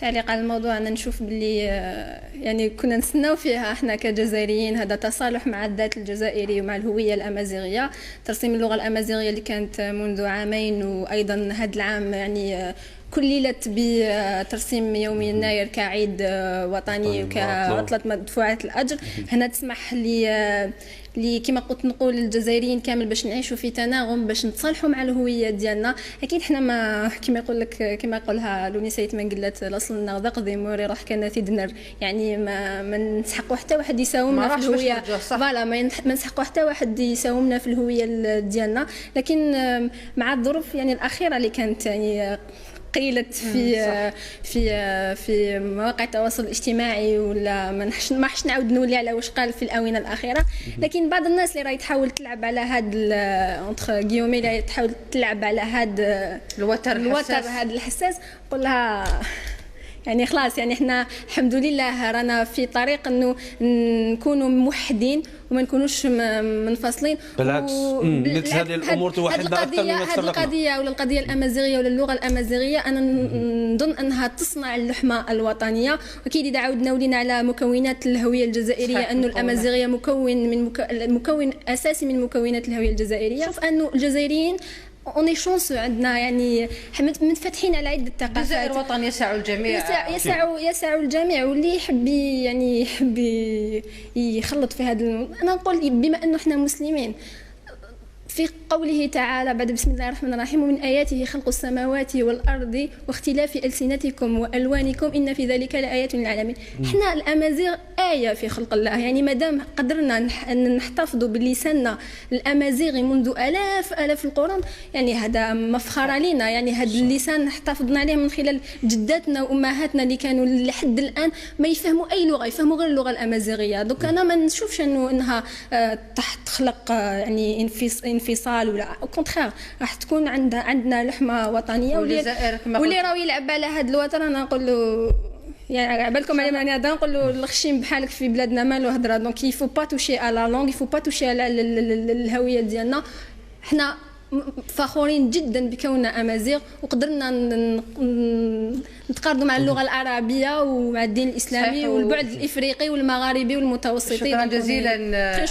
تعليق على الموضوع، انا نشوف باللي يعني كنا نستناو فيها احنا كجزائريين هذا تصالح مع الذات الجزائري ومع الهويه الامازيغيه، ترسيم اللغه الامازيغيه اللي كانت منذ عامين، وايضا هذا العام يعني كللت بترسيم يوم يناير كعيد وطني وكعطلة مدفوعة الأجر. هنا تسمح لي كما قلت نقول الجزائريين كامل باش نعيشوا في تناغم، باش نتصالحوا مع الهويه ديالنا. اكيد حنا ما كما يقول لك كما يقولها لوني سيت من قلت الاصل نغدق ذي موري راح كان تدنر، يعني ما نسحقوا حتى واحد يساومنا في الهويه، فوالا ما نسحقوا حتى واحد يساومنا في الهويه ديالنا. لكن مع الظروف يعني الاخيره اللي كانت يعني قيلت في مواقع التواصل الاجتماعي، ولا ما حش نعاود نولي على واش قال في الاونه الاخيره. لكن بعض الناس اللي راهي تحاول تلعب على هاد اونتر غيومي، اللي تحاول تلعب على هاد الوتر هاد الحساس، نقول لها يعني خلاص، يعني احنا الحمد لله رانا في طريق انه نكونوا موحدين وما نكونوش منفصلين. بالعكس مثل هذه الامور توحدنا اكثر مما تفرقنا. هذه القضيه ولا القضيه الامازيغيه ولا اللغه الامازيغيه، انا نظن انها تصنع اللحمه الوطنيه. واكيد اذا عاودنا ولينا على مكونات الهويه الجزائريه، انه الامازيغيه مكون اساسي من مكونات الهويه الجزائريه. شوف انه الجزائريين اوني شونس عندنا يعني منفتحين على عده ثقافات. الجزائر وطن يسع الجميع، يسع الجميع، واللي يحب يعني يحب يخلط في هذا انا نقول بما انه احنا مسلمين، في قوله تعالى بعد بسم الله الرحمن الرحيم: ومن آياته خلق السماوات والأرض واختلاف ألسنتكم وألوانكم إن في ذلك لآيات للعالمين. احنا الأمازيغ آية في خلق الله، يعني مادام قدرنا نحتفظوا بلساننا الأمازيغي منذ آلاف القرون، يعني هذا مفخرة لنا. يعني هذا اللسان حافظنا عليه من خلال جداتنا وأمهاتنا اللي كانوا لحد الآن ما يفهموا أي لغة، يفهموا غير اللغة الأمازيغية. دوك أنا ما نشوفش أنها تخلق يعني انفصال، ولا او كونترير راح تكون عندنا لحمه وطنيه. واللي راهو يلعب على هذا الوتر انا نقول له يعني عبالكم على ماني هذا، نقول له الخشيم بحالك في بلادنا مالو هضره. دونك يفو با توشي على لونغ، يفو با توشي على الهويه ديالنا. احنا فخورين جدا بكوننا امازيغ، وقدرنا نتقاربوا مع اللغه العربيه ومع الدين الاسلامي والبعد الافريقي والمغاربي والمتوسطي. شكرا جزيلا.